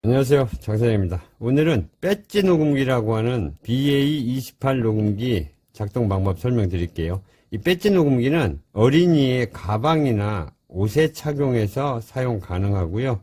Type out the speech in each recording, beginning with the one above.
안녕하세요, 장사장입니다. 오늘은 배지 녹음기라고 하는 BA28 녹음기 작동 방법 설명드릴게요. 이 배지 녹음기는 어린이의 가방이나 옷에 착용해서 사용 가능하고요.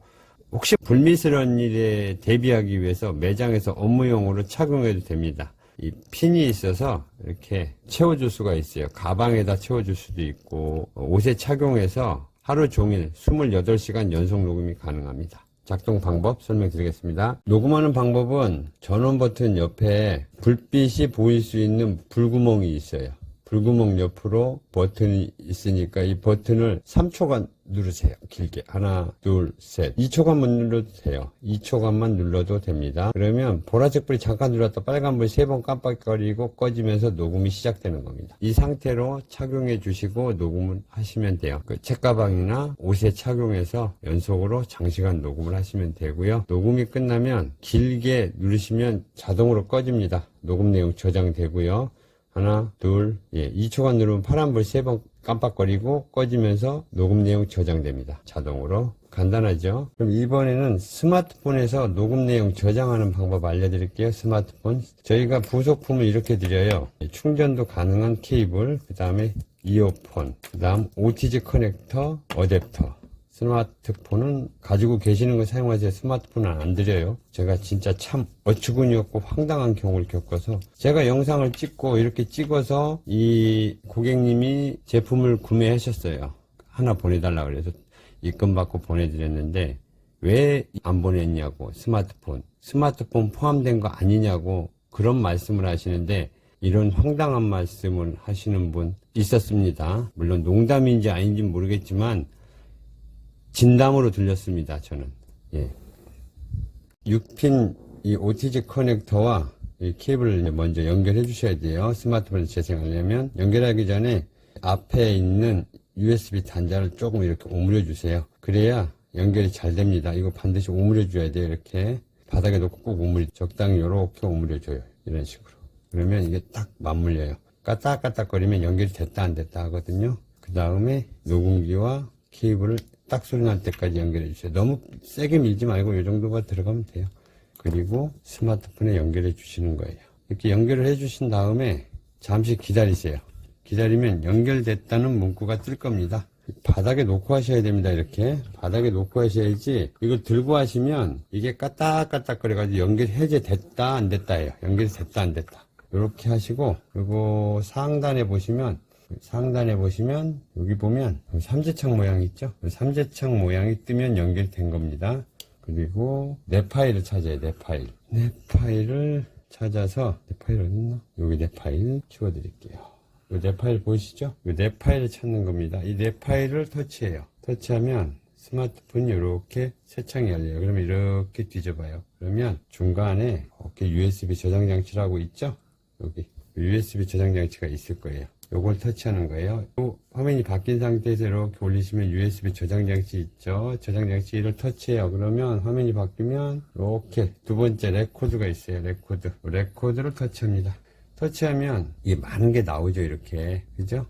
혹시 불미스러운 일에 대비하기 위해서 매장에서 업무용으로 착용해도 됩니다. 이 핀이 있어서 이렇게 채워줄 수가 있어요. 가방에다 채워줄 수도 있고, 옷에 착용해서 하루 종일 28시간 연속 녹음이 가능합니다. 작동 방법 설명드리겠습니다. 녹음하는 방법은 전원 버튼 옆에 불빛이 보일 수 있는 불구멍이 있어요. 불구멍 옆으로 버튼이 있으니까 이 버튼을 3초간 누르세요. 길게. 하나, 둘, 셋. 2초간만 눌러도 돼요. 2초간만 눌러도 됩니다. 그러면 보라색 불이 잠깐 눌렀다 빨간 불이 3번 깜빡거리고 꺼지면서 녹음이 시작되는 겁니다. 이 상태로 착용해 주시고 녹음을 하시면 돼요. 그 책가방이나 옷에 착용해서 연속으로 장시간 녹음을 하시면 되고요. 녹음이 끝나면 길게 누르시면 자동으로 꺼집니다. 녹음 내용 저장되고요. 하나, 둘, 2초간 누르면 파란불 3번 깜빡거리고 꺼지면서 녹음 내용 저장됩니다. 자동으로. 간단하죠? 그럼 이번에는 스마트폰에서 녹음 내용 저장하는 방법 알려드릴게요. 스마트폰. 저희가 부속품을 이렇게 드려요. 충전도 가능한 케이블, 그 다음에 이어폰, 그 다음 OTG 커넥터, 어댑터. 스마트폰은 가지고 계시는 거 사용하세요. 스마트폰은 안 드려요. 제가 진짜 참 어처구니 없고 황당한 경우를 겪어서 제가 영상을 찍고 이렇게 찍어서 이 고객님이 제품을 구매하셨어요. 하나 보내달라 그래서 입금 받고 보내드렸는데 왜 안 보냈냐고. 스마트폰 포함된 거 아니냐고 그런 말씀을 하시는데 이런 황당한 말씀을 하시는 분 있었습니다. 물론 농담인지 아닌지 모르겠지만 진담으로 들렸습니다. 저는. 6핀 이 OTG 커넥터와 이 케이블을 먼저 연결해 주셔야 돼요. 스마트폰을 재생하려면. 연결하기 전에 앞에 있는 USB 단자를 조금 이렇게 오므려 주세요. 그래야 연결이 잘 됩니다. 이거 반드시 오므려 줘야 돼요. 이렇게 바닥에 놓고 꼭 적당히 이렇게 오므려 줘요. 이런 식으로. 그러면 이게 딱 맞물려요. 까딱까딱거리면 연결이 됐다 안 됐다 하거든요. 그 다음에 녹음기와 케이블을 딱 소리 날 때까지 연결해 주세요. 너무 세게 밀지 말고 이 정도가 들어가면 돼요. 그리고 스마트폰에 연결해 주시는 거예요. 이렇게 연결을 해 주신 다음에 잠시 기다리세요. 기다리면 연결됐다는 문구가 뜰 겁니다. 바닥에 놓고 하셔야 됩니다. 이렇게 바닥에 놓고 하셔야지 이걸 들고 하시면 이게 까딱까딱 거려가지고 연결 해제됐다 안 됐다 해요. 연결이 됐다 안 됐다. 이렇게 하시고, 그리고 상단에 보시면 여기 보면 삼재창 모양 있죠? 삼재창 모양이 뜨면 연결된 겁니다. 그리고 내 파일을 찾아요. 내 파일을 찾아서 내 파일 어딨나? 여기 내 파일 치워드릴게요. 이 내 파일 보이시죠? 이 내 파일을 찾는 겁니다. 이 내 파일을 터치해요. 터치하면 스마트폰이 이렇게 새 창이 열려요. 그러면 이렇게 뒤져봐요. 그러면 중간에 이렇게 USB 저장 장치라고 있죠? 여기 USB 저장 장치가 있을 거예요. 요걸 터치하는 거예요. 또 화면이 바뀐 상태에서 이렇게 올리시면 USB 저장 장치 있죠. 저장 장치를 터치해요. 그러면 화면이 바뀌면 이렇게 두 번째 레코드가 있어요. 레코드를 터치합니다. 터치하면 이게 많은 게 나오죠. 이렇게. 그죠?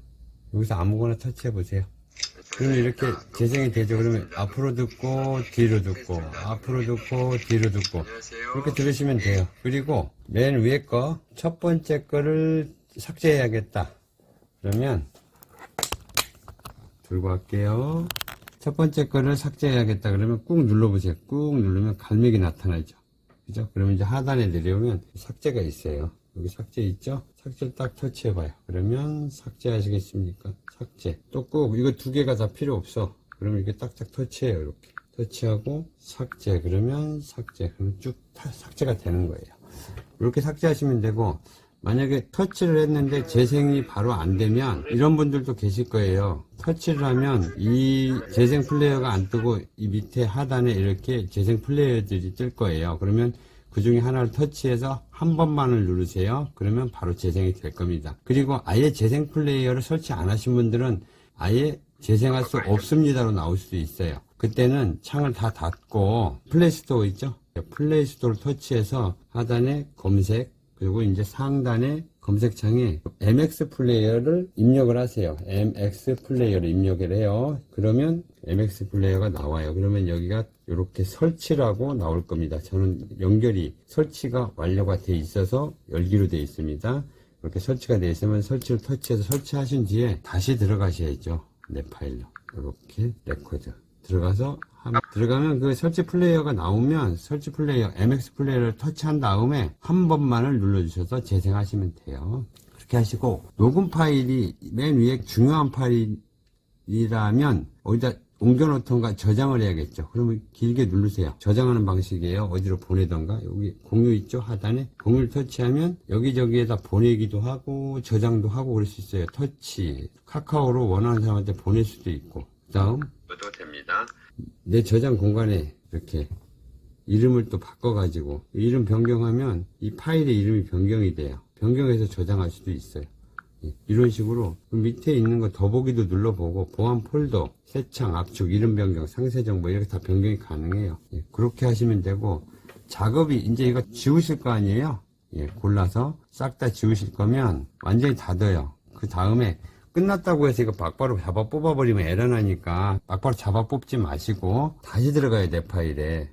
여기서 아무거나 터치해 보세요. 그러면 이렇게 재생이 되죠. 그러면 앞으로 듣고 뒤로 듣고 앞으로 듣고 뒤로 듣고 이렇게 들으시면 돼요. 그리고 맨 위에 거 첫 번째 거를 삭제해야겠다. 그러면 들고 갈게요. 첫 번째 거를 삭제해야겠다. 그러면 꾹 눌러보세요. 꾹 누르면 갈매기 나타나죠. 그죠? 그러면 이제 하단에 내려오면 삭제가 있어요. 여기 삭제 있죠? 삭제를 딱 터치해봐요. 그러면 삭제하시겠습니까? 삭제. 또 꾹, 이거 두 개가 다 필요 없어. 그러면 이렇게 딱딱 터치해요. 이렇게. 터치하고 삭제. 그러면 삭제. 그러면 쭉 삭제가 되는 거예요. 이렇게 삭제하시면 되고, 만약에 터치를 했는데 재생이 바로 안 되면 이런 분들도 계실 거예요. 터치를 하면 이 재생 플레이어가 안 뜨고 이 밑에 하단에 이렇게 재생 플레이어들이 뜰 거예요. 그러면 그 중에 하나를 터치해서 한 번만을 누르세요. 그러면 바로 재생이 될 겁니다. 그리고 아예 재생 플레이어를 설치 안 하신 분들은 아예 재생할 수 없습니다로 나올 수도 있어요. 그때는 창을 다 닫고 플레이스토어 있죠? 플레이스토어를 터치해서 하단에 검색, 그리고 이제 상단에 검색창에 MX 플레이어를 입력을 하세요. MX 플레이어를 입력을 해요. 그러면 MX 플레이어가 나와요. 그러면 여기가 이렇게 설치라고 나올 겁니다. 저는 연결이 설치가 완료가 돼 있어서 열기로 돼 있습니다. 이렇게 설치가 돼 있으면 설치를 터치해서 설치하신 뒤에 다시 들어가셔야죠. 내 파일로 이렇게 레코드 들어가서 들어가면 그 설치 플레이어가 나오면 설치 플레이어 MX 플레이어를 터치한 다음에 한 번만을 눌러주셔서 재생하시면 돼요. 그렇게 하시고 녹음 파일이 맨 위에 중요한 파일이라면 어디다 옮겨놓던가 저장을 해야겠죠. 그러면 길게 누르세요. 저장하는 방식이에요. 어디로 보내던가 여기 공유 있죠, 하단에 공유를 터치하면 여기저기에다 보내기도 하고 저장도 하고 그럴 수 있어요. 터치 카카오로 원하는 사람한테 보낼 수도 있고. 그 다음 됩니다. 내 저장 공간에 이렇게 이름을 또 바꿔가지고 이름 변경하면 이 파일의 이름이 변경이 돼요. 변경해서 저장할 수도 있어요. 이런 식으로 밑에 있는 거 더보기도 눌러보고 보안 폴더, 새창, 압축, 이름 변경, 상세 정보 이렇게 다 변경이 가능해요. 그렇게 하시면 되고 작업이 이제 이거 지우실 거 아니에요. 골라서 싹 다 지우실 거면 완전히 닫아요. 그 다음에 끝났다고 해서 이거 막바로 잡아 뽑아버리면 에러 나니까 막바로 잡아 뽑지 마시고 다시 들어가요. 내 파일에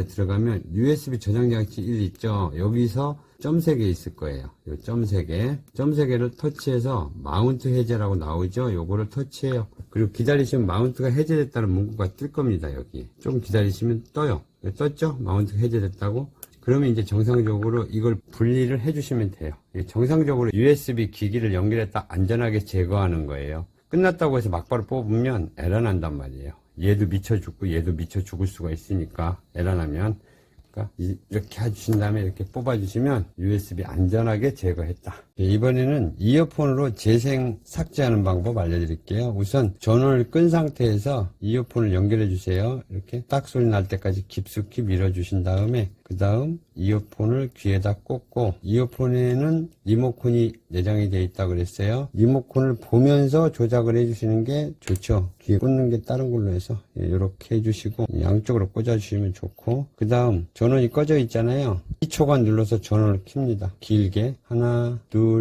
들어가면 USB 저장 장치 1 있죠. 여기서 점 3개 있을 거예요. 요 점 3개 점 3개를 터치해서 마운트 해제라고 나오죠. 요거를 터치해요. 그리고 기다리시면 마운트가 해제됐다는 문구가 뜰 겁니다. 여기 좀 기다리시면 떠요. 떴죠? 마운트 해제됐다고. 그러면 이제 정상적으로 이걸 분리를 해주시면 돼요. 정상적으로 USB 기기를 연결했다 안전하게 제거하는 거예요. 끝났다고 해서 막바로 뽑으면 에러 난단 말이에요. 얘도 미쳐 죽고 얘도 미쳐 죽을 수가 있으니까 에러 나면. 그러니까 이렇게 해주신 다음에 이렇게 뽑아주시면 USB 안전하게 제거했다. 이번에는 이어폰으로 재생 삭제하는 방법 알려드릴게요. 우선 전원을 끈 상태에서 이어폰을 연결해 주세요. 이렇게 딱 소리 날 때까지 깊숙이 밀어주신 다음에 그 다음 이어폰을 귀에다 꽂고 이어폰에는 리모컨이 내장이 되어 있다고 그랬어요. 리모컨을 보면서 조작을 해주시는 게 좋죠. 귀에 꽂는 게 다른 걸로 해서 이렇게 해주시고 양쪽으로 꽂아주시면 좋고 그 다음 전원이 꺼져 있잖아요. 2초간 눌러서 전원을 켭니다. 길게 하나 둘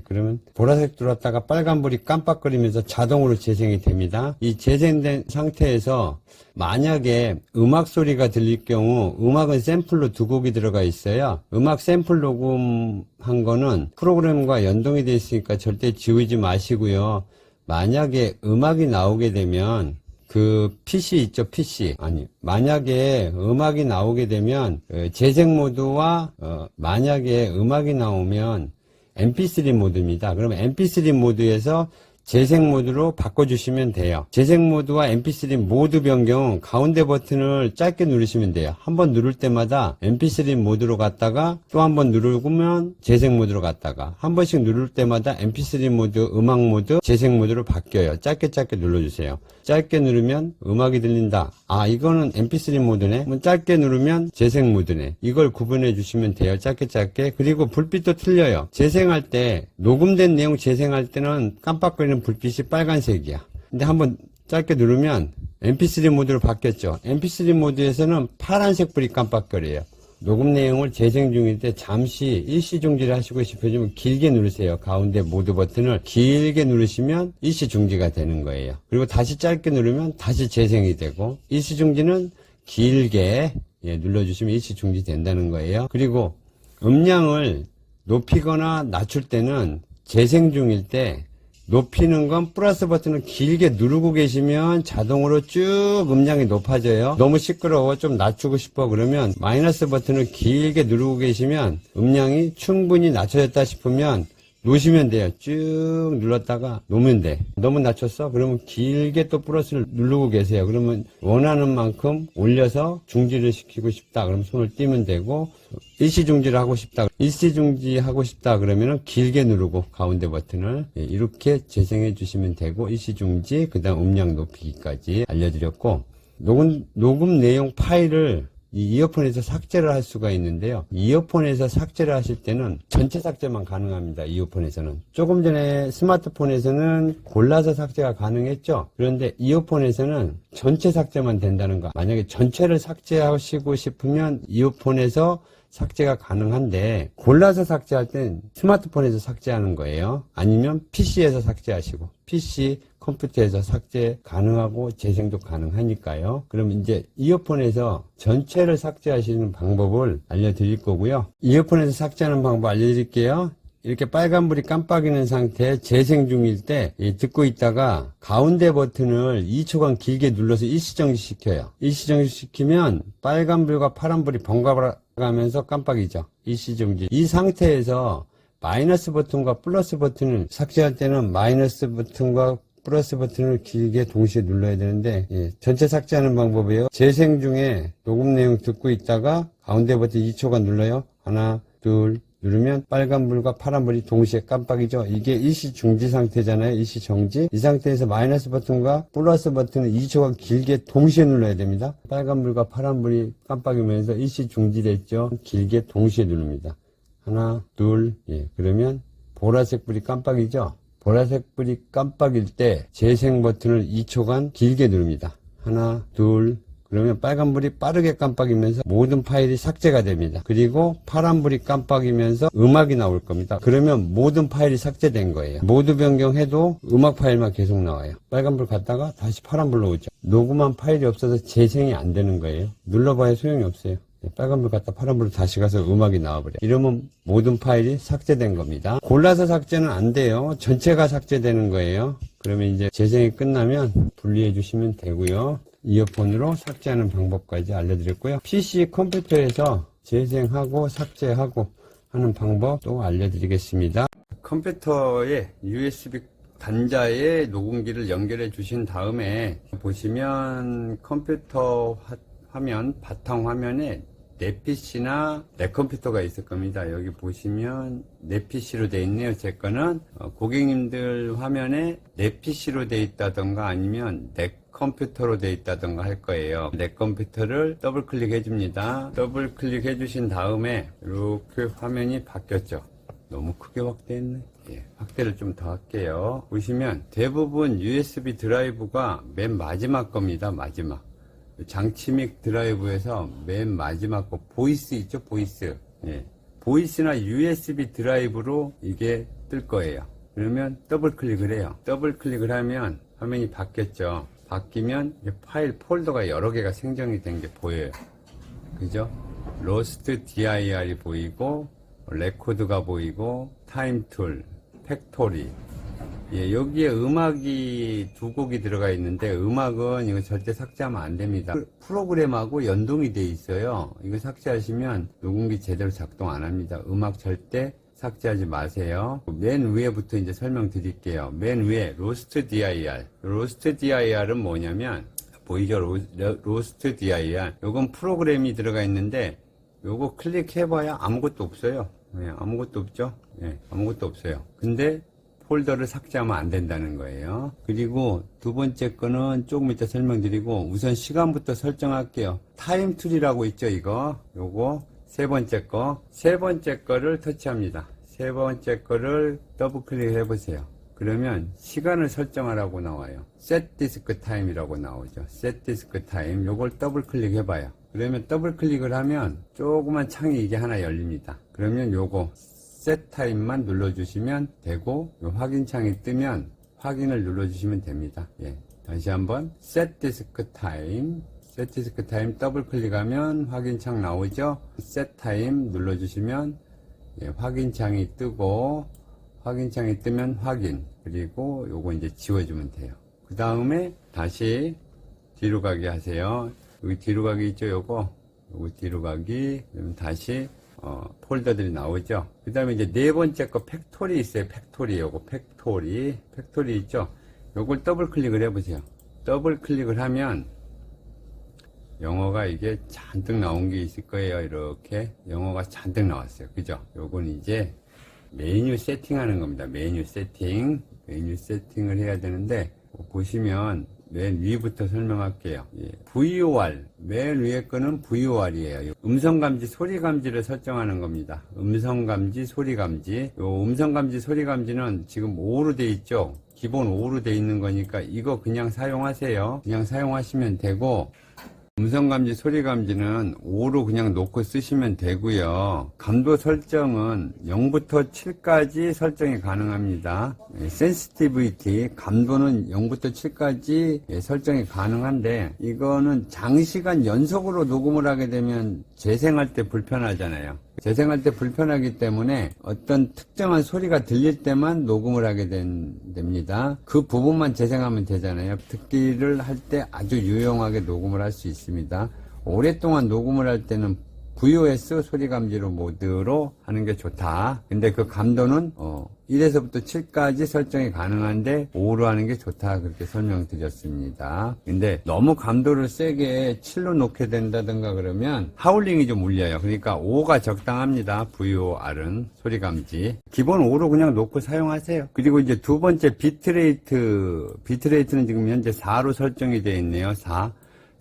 그러면 보라색 들어왔다가 빨간불이 깜빡거리면서 자동으로 재생이 됩니다. 이 재생된 상태에서 만약에 음악 소리가 들릴 경우 음악은 샘플로 2곡이 들어가 있어요. 음악 샘플 녹음한 거는 프로그램과 연동이 되어 있으니까 절대 지우지 마시고요. 만약에 음악이 나오게 되면 그 PC 있죠, PC. 만약에 음악이 나오게 되면 재생 모드와 만약에 음악이 나오면 MP3 모드입니다. 그러면 MP3 모드에서 재생 모드로 바꿔주시면 돼요. 재생 모드와 MP3 모드 변경 가운데 버튼을 짧게 누르시면 돼요. 한번 누를 때마다 MP3 모드로 갔다가 또 한 번 누르면 재생 모드로 갔다가 한 번씩 누를 때마다 MP3 모드, 음악 모드, 재생 모드로 바뀌어요. 짧게 눌러주세요. 짧게 누르면 음악이 들린다. 아, 이거는 MP3 모드네. 짧게 누르면 재생 모드네. 이걸 구분해 주시면 돼요. 짧게. 그리고 불빛도 틀려요. 재생할 때 녹음된 내용 재생할 때는 깜빡거리는 불빛이 빨간색이야. 근데 한번 짧게 누르면 MP3 모드로 바뀌었죠. MP3 모드에서는 파란색 불이 깜빡거려요. 녹음 내용을 재생 중일 때 잠시 일시 중지를 하시고 싶어지면 길게 누르세요. 가운데 모드 버튼을 길게 누르시면 일시 중지가 되는 거예요. 그리고 다시 짧게 누르면 다시 재생이 되고 일시 중지는 길게 눌러주시면 일시 중지 된다는 거예요. 그리고 음량을 높이거나 낮출 때는 재생 중일 때 높이는 건 플러스 버튼을 길게 누르고 계시면 자동으로 쭉 음량이 높아져요. 너무 시끄러워 좀 낮추고 싶어 그러면 마이너스 버튼을 길게 누르고 계시면 음량이 충분히 낮춰졌다 싶으면 놓으시면 돼요. 쭉 눌렀다가 놓으면 돼. 너무 낮췄어? 그러면 길게 또 플러스를 누르고 계세요. 그러면 원하는 만큼 올려서 중지를 시키고 싶다. 그러면 손을 띄면 되고 일시 중지를 하고 싶다. 일시 중지 하고 싶다. 그러면은 길게 누르고 가운데 버튼을 이렇게 재생해 주시면 되고 일시 중지, 그 다음 음량 높이기까지 알려드렸고 녹음 내용 파일을 이 이어폰에서 삭제를 할 수가 있는데요. 이어폰에서 삭제를 하실 때는 전체 삭제만 가능합니다. 이어폰에서는. 조금 전에 스마트폰에서는 골라서 삭제가 가능했죠. 그런데 이어폰에서는 전체 삭제만 된다는 거. 만약에 전체를 삭제하시고 싶으면 이어폰에서 삭제가 가능한데, 골라서 삭제할 땐 스마트폰에서 삭제하는 거예요. 아니면 PC에서 삭제하시고, PC, 컴퓨터에서 삭제 가능하고 재생도 가능하니까요. 그럼 이제 이어폰에서 전체를 삭제하시는 방법을 알려드릴 거고요. 이어폰에서 삭제하는 방법 알려드릴게요. 이렇게 빨간불이 깜빡이는 상태 재생 중일 때 듣고 있다가 가운데 버튼을 2초간 길게 눌러서 일시정지 시켜요. 일시정지 시키면 빨간불과 파란불이 번갈아 가면서 깜빡이죠. 일시정지. 이 상태에서 마이너스 버튼과 플러스 버튼을 삭제할 때는 마이너스 버튼과 플러스 버튼을 길게 동시에 눌러야 되는데, 전체 삭제하는 방법이에요. 재생 중에 녹음 내용 듣고 있다가 가운데 버튼 2초간 눌러요. 하나, 둘, 누르면 빨간불과 파란불이 동시에 깜빡이죠. 이게 일시중지 상태잖아요. 일시정지. 이 상태에서 마이너스 버튼과 플러스 버튼을 2초간 길게 동시에 눌러야 됩니다. 빨간불과 파란불이 깜빡이면서 일시중지됐죠. 길게 동시에 누릅니다. 하나, 둘, 그러면 보라색 불이 깜빡이죠. 보라색 불이 깜빡일 때 재생 버튼을 2초간 길게 누릅니다. 하나, 둘, 그러면 빨간불이 빠르게 깜빡이면서 모든 파일이 삭제가 됩니다. 그리고 파란불이 깜빡이면서 음악이 나올 겁니다. 그러면 모든 파일이 삭제된 거예요. 모드 변경해도 음악 파일만 계속 나와요. 빨간불 갔다가 다시 파란불로 오죠. 녹음한 파일이 없어서 재생이 안 되는 거예요. 눌러봐야 소용이 없어요. 빨간불 갔다 파란불로 다시 가서 음악이 나와버려요. 이러면 모든 파일이 삭제된 겁니다. 골라서 삭제는 안 돼요. 전체가 삭제되는 거예요. 그러면 이제 재생이 끝나면 분리해 주시면 되고요. 이어폰으로 삭제하는 방법까지 알려드렸고요. PC 컴퓨터에서 재생하고 삭제하고 하는 방법도 알려드리겠습니다. 컴퓨터에 USB 단자에 녹음기를 연결해 주신 다음에 보시면 컴퓨터 화면, 바탕 화면에 내 PC나 내 컴퓨터가 있을 겁니다. 여기 보시면 내 PC로 돼 있네요. 제 거는 고객님들 화면에 내 PC로 돼 있다던가 아니면 내 컴퓨터로 돼 있다던가 할 거예요. 내 컴퓨터를 더블 클릭해 줍니다. 더블 클릭해 주신 다음에 이렇게 화면이 바뀌었죠. 너무 크게 확대했네. 확대를 좀 더 할게요. 보시면 대부분 USB 드라이브가 맨 마지막 겁니다. 마지막. 장치믹 드라이브에서 맨 마지막 거 보이스 있죠? 보이스. 보이스나 USB 드라이브로 이게 뜰 거예요. 그러면 더블 클릭을 해요. 더블 클릭을 하면 화면이 바뀌었죠. 바뀌면 파일 폴더가 여러 개가 생성이 된 게 보여요. 그죠? 로스트 DIR이 보이고, 레코드가 보이고, 타임툴, 팩토리. 여기에 음악이 두 곡이 들어가 있는데, 음악은 이거 절대 삭제하면 안 됩니다. 프로그램하고 연동이 돼 있어요. 이거 삭제하시면 녹음기 제대로 작동 안 합니다. 음악 절대 삭제하지 마세요. 맨 위에부터 이제 설명드릴게요. 맨 위에 로스트 DIR. 로스트 DIR은 뭐냐면 보이죠? 로스트 DIR. 요건 프로그램이 들어가 있는데 요거 클릭해봐야 아무것도 없어요. 아무것도 없죠? 아무것도 없어요. 근데 폴더를 삭제하면 안 된다는 거예요. 그리고 두 번째 거는 조금 이따 설명드리고 우선 시간부터 설정할게요. 타임 툴이라고 있죠, 이거. 요거 세 번째 거를 터치합니다. 세 번째 거를 더블 클릭 해보세요. 그러면 시간을 설정하라고 나와요. Set Disk Time이라고 나오죠. Set Disk Time. 요걸 더블 클릭 해봐요. 그러면 더블 클릭을 하면 조그만 창이 이게 하나 열립니다. 그러면 요거 Set Time만 눌러주시면 되고, 요 확인창이 뜨면 확인을 눌러주시면 됩니다. 다시 한번 Set Disk Time. Set Disk Time 더블 클릭하면 확인창 나오죠. Set Time 눌러주시면 확인창이 뜨고, 확인창이 뜨면 확인, 그리고 요거 이제 지워주면 돼요. 그 다음에 다시 뒤로 가기 하세요. 여기 뒤로 가기 있죠. 요거 뒤로 가기. 그러면 다시 폴더들이 나오죠. 그 다음에 이제 네 번째 거 팩토리 있어요. 팩토리. 요거 팩토리 있죠. 요걸 더블 클릭을 해보세요. 더블 클릭을 하면 영어가 이게 잔뜩 나온 게 있을 거예요. 이렇게 영어가 잔뜩 나왔어요. 그죠? 요건 이제 메뉴 세팅하는 겁니다. 메뉴 세팅을 해야 되는데, 보시면 맨 위부터 설명할게요. 예. VOR, 맨 위에 거는 VOR이에요. 음성감지, 소리감지를 설정하는 겁니다. 음성감지, 소리감지. 요 음성감지, 소리감지는 지금 5로 돼 있죠. 기본 5로 돼 있는 거니까 이거 그냥 사용하세요. 그냥 사용하시면 되고, 음성감지, 소리감지는 5로 그냥 놓고 쓰시면 되고요. 감도 설정은 0부터 7까지 설정이 가능합니다. 센시티비티, 감도는 0부터 7까지 설정이 가능한데, 이거는 장시간 연속으로 녹음을 하게 되면 재생할 때 불편하잖아요. 재생할 때 불편하기 때문에 어떤 특정한 소리가 들릴 때만 녹음을 하게 됩니다. 그 부분만 재생하면 되잖아요. 듣기를 할 때 아주 유용하게 녹음을 할 수 있습니다. 오랫동안 녹음을 할 때는 VOS 소리감지로 모드로 하는 게 좋다. 근데 그 감도는 1에서부터 7까지 설정이 가능한데 5로 하는 게 좋다. 그렇게 설명드렸습니다. 근데 너무 감도를 세게 7로 놓게 된다든가 그러면 하울링이 좀 울려요. 그러니까 5가 적당합니다. VOR은 소리감지. 기본 5로 그냥 놓고 사용하세요. 그리고 이제 두 번째 비트레이트는 지금 현재 4로 설정이 되어 있네요.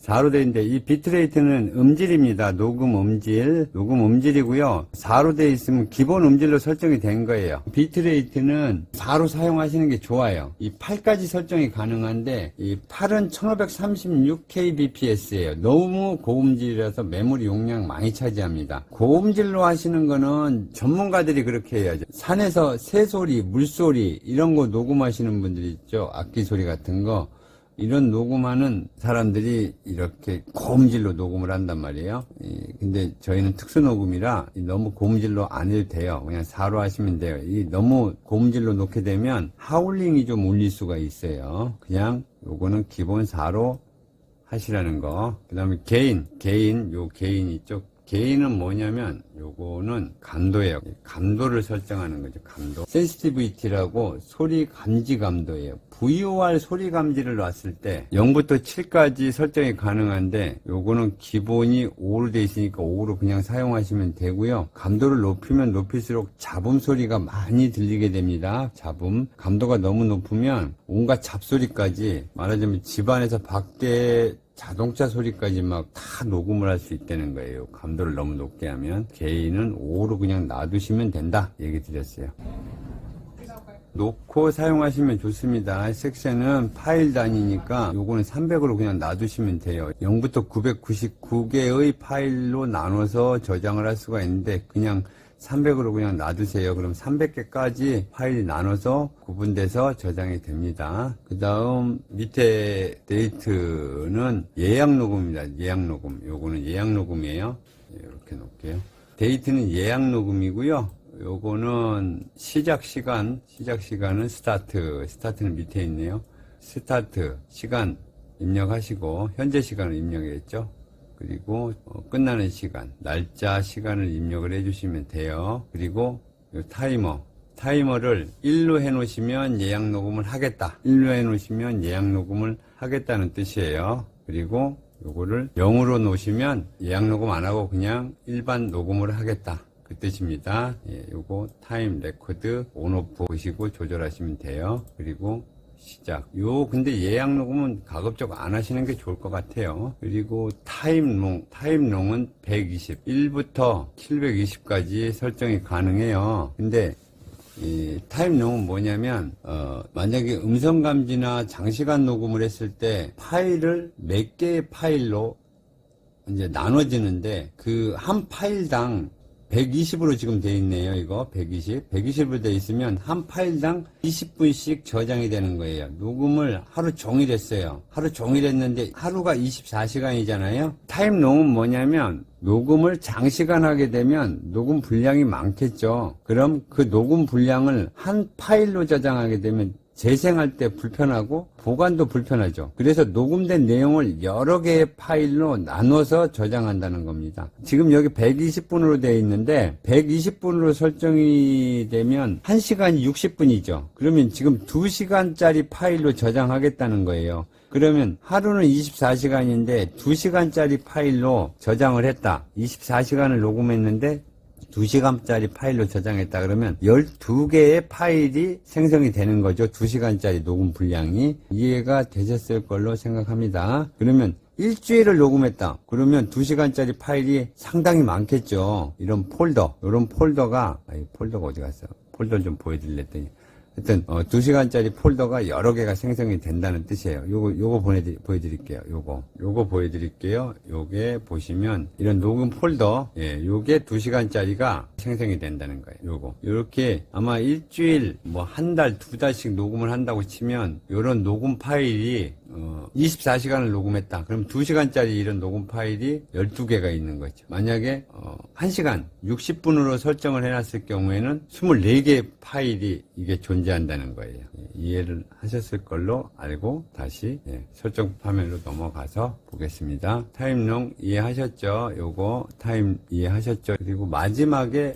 4로 되어 있는데 이 비트레이트는 음질입니다. 녹음 음질이고요. 4로 되어 있으면 기본 음질로 설정이 된 거예요. 비트레이트는 4로 사용하시는 게 좋아요. 이 8까지 설정이 가능한데 이 8은 1536kbps예요. 너무 고음질이라서 메모리 용량 많이 차지합니다. 고음질로 하시는 거는 전문가들이 그렇게 해야죠. 산에서 새소리, 물소리 이런 거 녹음하시는 분들이 있죠. 악기 소리 같은 거. 이런 녹음하는 사람들이 이렇게 고음질로 녹음을 한단 말이에요. 근데 저희는 특수 녹음이라 너무 고음질로 안 해도 돼요. 그냥 4로 하시면 돼요. 너무 고음질로 놓게 되면 하울링이 좀 울릴 수가 있어요. 그냥 요거는 기본 4로 하시라는 거. 그 다음에 게인 있죠. 게인은 뭐냐면 요거는 감도예요. 감도를 설정하는 거죠. 감도. 센시티비티라고 소리 감지 감도예요. VOR 소리 감지를 놨을 때 0부터 7까지 설정이 가능한데 요거는 기본이 5로 돼 있으니까 5로 그냥 사용하시면 되고요. 감도를 높이면 높일수록 잡음 소리가 많이 들리게 됩니다. 잡음. 감도가 너무 높으면 온갖 잡소리까지, 말하자면 집안에서 밖에 자동차 소리까지 막 다 녹음을 할 수 있다는 거예요. 감도를 너무 높게 하면. 게인은 5로 그냥 놔두시면 된다 얘기 드렸어요. 놓고 사용하시면 좋습니다. 섹션은 파일 단위니까 요거는 300으로 그냥 놔두시면 돼요. 0부터 999개의 파일로 나눠서 저장을 할 수가 있는데 그냥 300으로 그냥 놔두세요. 그럼 300개까지 파일이 나눠서 구분돼서 저장이 됩니다. 그 다음 밑에 데이트는 예약 녹음입니다. 예약 녹음. 요거는 예약 녹음이에요. 이렇게 놓을게요. 데이트는 예약 녹음이고요. 요거는 시작시간은 스타트는 밑에 있네요. 스타트 시간 입력하시고 현재 시간을 입력했죠. 그리고 끝나는 시간, 날짜, 시간을 입력을 해주시면 돼요. 그리고 요 타이머를 1로 해놓으시면 예약 녹음을 하겠다. 1로 해놓으시면 예약 녹음을 하겠다는 뜻이에요. 그리고 요거를 0으로 놓으시면 예약 녹음 안 하고 그냥 일반 녹음을 하겠다. 그 뜻입니다. 예, 요거 타임 레코드 온오프 보시고 조절하시면 돼요. 그리고 시작. 근데 예약 녹음은 가급적 안 하시는 게 좋을 것 같아요. 그리고 타임롱은 120, 1부터 720까지 설정이 가능해요. 근데 이 타임롱은 뭐냐면 만약에 음성감지나 장시간 녹음을 했을 때 파일을 몇 개의 파일로 이제 나눠지는데 그 한 파일당 120으로 지금 돼 있네요. 이거 120으로 돼 있으면 한 파일당 20분씩 저장이 되는 거예요. 녹음을 하루 종일 했어요. 하루 종일 했는데 하루가 24시간이잖아요. 타임롱은 뭐냐면 녹음을 장시간 하게 되면 녹음 분량이 많겠죠. 그럼 그 녹음 분량을 한 파일로 저장하게 되면 재생할 때 불편하고 보관도 불편하죠. 그래서 녹음된 내용을 여러 개의 파일로 나눠서 저장한다는 겁니다. 지금 여기 120분으로 되어 있는데 120분으로 설정이 되면 1시간이 60분이죠. 그러면 지금 2시간짜리 파일로 저장하겠다는 거예요. 그러면 하루는 24시간인데 2시간짜리 파일로 저장을 했다. 24시간을 녹음했는데 2시간짜리 파일로 저장했다 그러면 12개의 파일이 생성이 되는 거죠. 2시간짜리 녹음 분량이. 이해가 되셨을 걸로 생각합니다. 그러면 일주일을 녹음했다. 그러면 2시간짜리 파일이 상당히 많겠죠. 이런 폴더, 이런 폴더가, 폴더가 어디 갔어? 폴더를 좀 보여드리랬더니. 하여튼, 2시간짜리 폴더가 여러 개가 생성이 된다는 뜻이에요. 요거 보여드릴게요. 요거 보여드릴게요. 요게 보시면, 이런 녹음 폴더, 예, 요게 2시간짜리가 생성이 된다는 거예요. 요렇게 아마 일주일, 뭐 한 달, 2달씩 녹음을 한다고 치면, 요런 녹음 파일이 24시간을 녹음했다. 그럼 2시간짜리 이런 녹음 파일이 12개가 있는 거죠. 만약에 1시간 60분으로 설정을 해놨을 경우에는 24개의 파일이 이게 존재한다는 거예요. 이해를 하셨을 걸로 알고 다시 설정 화면으로 넘어가서 보겠습니다. 타임롱 이해하셨죠? 요거 타임 이해하셨죠? 그리고 마지막에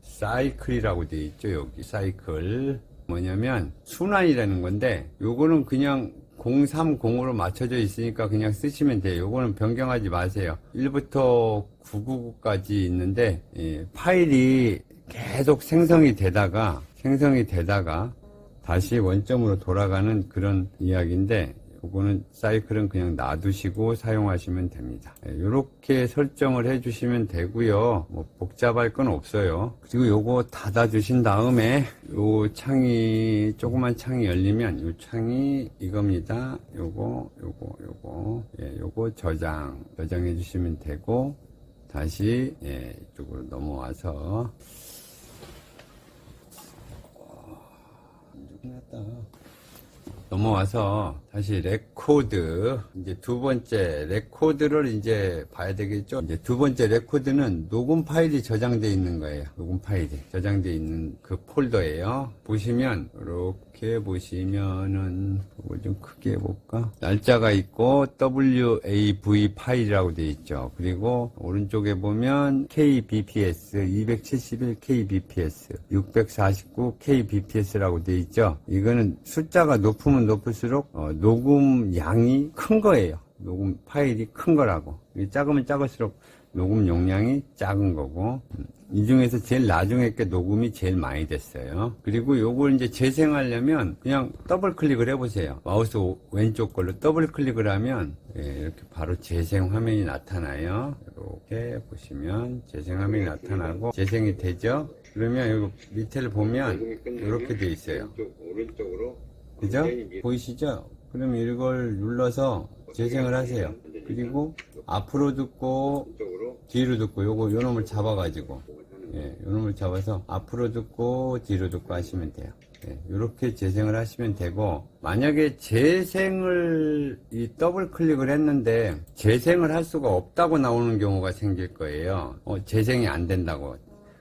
사이클이라고 되어 있죠. 여기 사이클 뭐냐면 순환이라는 건데 요거는 그냥 030으로 맞춰져 있으니까 그냥 쓰시면 돼요. 요거는 변경하지 마세요. 1부터 999까지 있는데 파일이 계속 생성이 되다가 다시 원점으로 돌아가는 그런 이야기인데 요거는 사이클은 그냥 놔두시고 사용하시면 됩니다. 이렇게 설정을 해주시면 되고요. 뭐 복잡할 건 없어요. 그리고 요거 닫아주신 다음에 요 창이 조그만 창이 열리면 요 창이 이겁니다. 요거 저장해 주시면 되고 다시 이쪽으로 넘어와서 다시 레코드 이제 두 번째 레코드를 이제 봐야 되겠죠. 이제 두 번째 레코드는 녹음 파일이 저장되어 있는 거예요. 녹음 파일이 저장되어 있는 그 폴더예요. 보시면 이렇게 보시면은 이걸 좀 크게 해볼까? 날짜가 있고 WAV 파일이라고 되어 있죠. 그리고 오른쪽에 보면 KBPS 271 KBPS 649 KBPS라고 되어 있죠. 이거는 숫자가 높으면 높을수록 녹음 양이 큰 거예요. 녹음 파일이 큰 거라고. 작으면 작을수록 녹음 용량이 작은 거고, 이 중에서 제일 나중에 게 녹음이 제일 많이 됐어요. 그리고 요걸 이제 재생하려면 그냥 더블 클릭을 해보세요. 마우스 왼쪽 걸로 더블 클릭을 하면 이렇게 바로 재생 화면이 나타나요. 이렇게 보시면 재생 화면이 나타나고 재생이 되죠. 그러면 여기 밑에를 보면 이렇게 돼 있어요. 오른쪽으로 그죠? 보이시죠? 그럼 이걸 눌러서 재생을 하세요. 그리고 앞으로 듣고 뒤로 듣고 요 놈을 잡아가지고 요 놈을 잡아서 앞으로 듣고 뒤로 듣고 하시면 돼요. 이렇게 재생을 하시면 되고, 만약에 재생을 더블 클릭을 했는데 재생을 할 수가 없다고 나오는 경우가 생길 거예요. 재생이 안 된다고.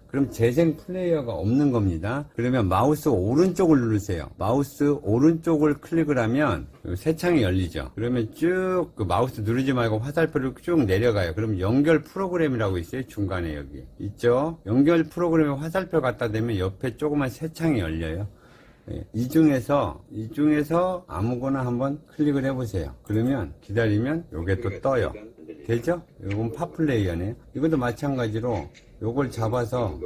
그럼 재생 플레이어가 없는 겁니다. 그러면 마우스 오른쪽을 누르세요. 마우스 오른쪽을 클릭을 하면 새 창이 열리죠. 그러면 쭉 그 마우스 누르지 말고 화살표를 쭉 내려가요. 그럼 연결 프로그램이라고 있어요. 중간에 여기 있죠. 연결 프로그램에 화살표 갖다 대면 옆에 조그만 새 창이 열려요. 이 중에서 아무거나 한번 클릭을 해보세요. 그러면 기다리면 요게 또 떠요. 되죠? 이건 팟플레이어네요. 이것도 마찬가지로 요걸 잡아서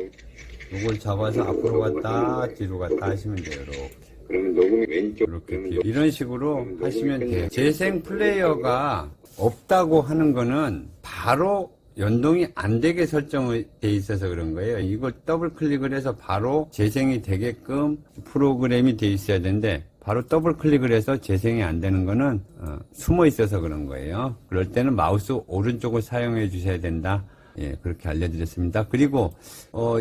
앞으로 갔다 뒤로 갔다 하시면 돼요. 이렇게. 그러면 녹음이 왼쪽 이렇게 이런 식으로 하시면 돼요. 재생 플레이어가 없다고 하는 거는 바로 연동이 안 되게 설정이 돼 있어서 그런 거예요. 이걸 더블 클릭을 해서 바로 재생이 되게끔 프로그램이 돼 있어야 되는데, 바로 더블 클릭을 해서 재생이 안 되는 거는 숨어 있어서 그런 거예요. 그럴 때는 마우스 오른쪽을 사용해 주셔야 된다. 그렇게 알려드렸습니다. 그리고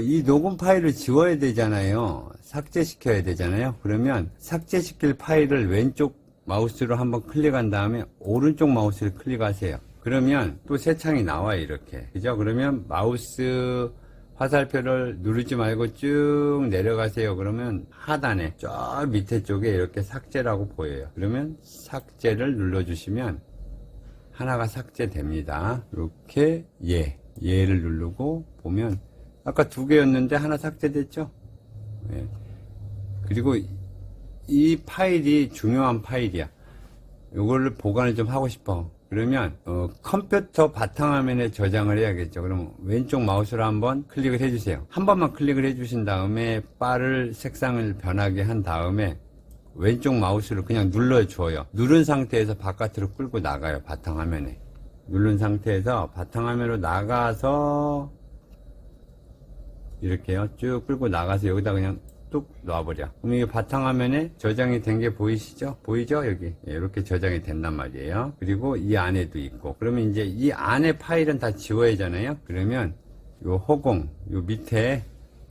이 녹음 파일을 지워야 되잖아요. 삭제시켜야 되잖아요. 그러면 삭제시킬 파일을 왼쪽 마우스로 한번 클릭한 다음에 오른쪽 마우스를 클릭하세요. 그러면 또 새 창이 나와요. 이렇게. 그죠? 그러면 마우스 화살표를 누르지 말고 쭉 내려가세요. 그러면 하단에 저 밑에 쪽에 이렇게 삭제라고 보여요. 그러면 삭제를 눌러주시면 하나가 삭제됩니다. 이렇게 얘를 누르고 보면 아까 2개였는데 하나 삭제됐죠? 그리고 이 파일이 중요한 파일이야. 이거를 보관을 좀 하고 싶어. 그러면 컴퓨터 바탕화면에 저장을 해야겠죠. 그럼 왼쪽 마우스로 한번 클릭을 해주세요. 한 번만 클릭을 해주신 다음에 바를 색상을 변하게 한 다음에 왼쪽 마우스를 그냥 눌러줘요. 누른 상태에서 바깥으로 끌고 나가요. 바탕화면에 누른 상태에서 바탕화면으로 나가서 이렇게요. 쭉 끌고 나가서 여기다 그냥 뚝 놔버려. 그럼 이 바탕화면에 저장이 된 게 보이시죠? 보이죠? 여기 이렇게 저장이 된단 말이에요. 그리고 이 안에도 있고. 그러면 이제 이 안에 파일은 다 지워야 하잖아요. 그러면 요 허공 요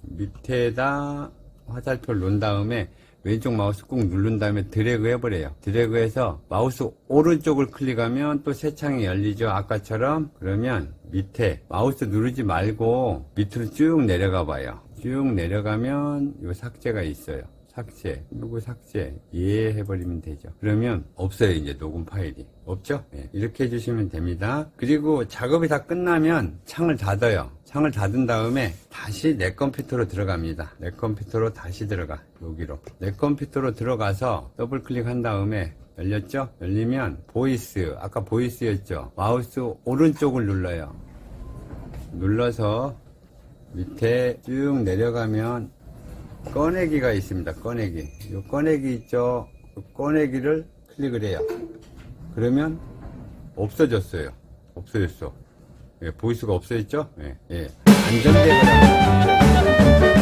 밑에다 화살표를 놓은 다음에 왼쪽 마우스 꾹 누른 다음에 드래그 해버려요. 드래그해서 마우스 오른쪽을 클릭하면 또 새 창이 열리죠. 아까처럼. 그러면 밑에 마우스 누르지 말고 밑으로 쭉 내려가 봐요. 쭉 내려가면 요 삭제가 있어요. 삭제, 누구 삭제, 예 해버리면 되죠. 그러면 없어요. 이제 녹음 파일이 없죠. 네, 이렇게 해주시면 됩니다. 그리고 작업이 다 끝나면 창을 닫아요. 창을 닫은 다음에 다시 내 컴퓨터로 들어갑니다. 내 컴퓨터로 다시 들어가. 여기로 내 컴퓨터로 들어가서 더블 클릭한 다음에 열렸죠? 열리면 보이스, 아까 보이스였죠? 마우스 오른쪽을 눌러요. 눌러서 밑에 쭉 내려가면 꺼내기가 있습니다. 꺼내기. 이 꺼내기 있죠? 그 꺼내기를 클릭을 해요. 그러면 없어졌어요. 없어졌어. 예, 보이스가 없어졌죠? 예, 예. 안전대가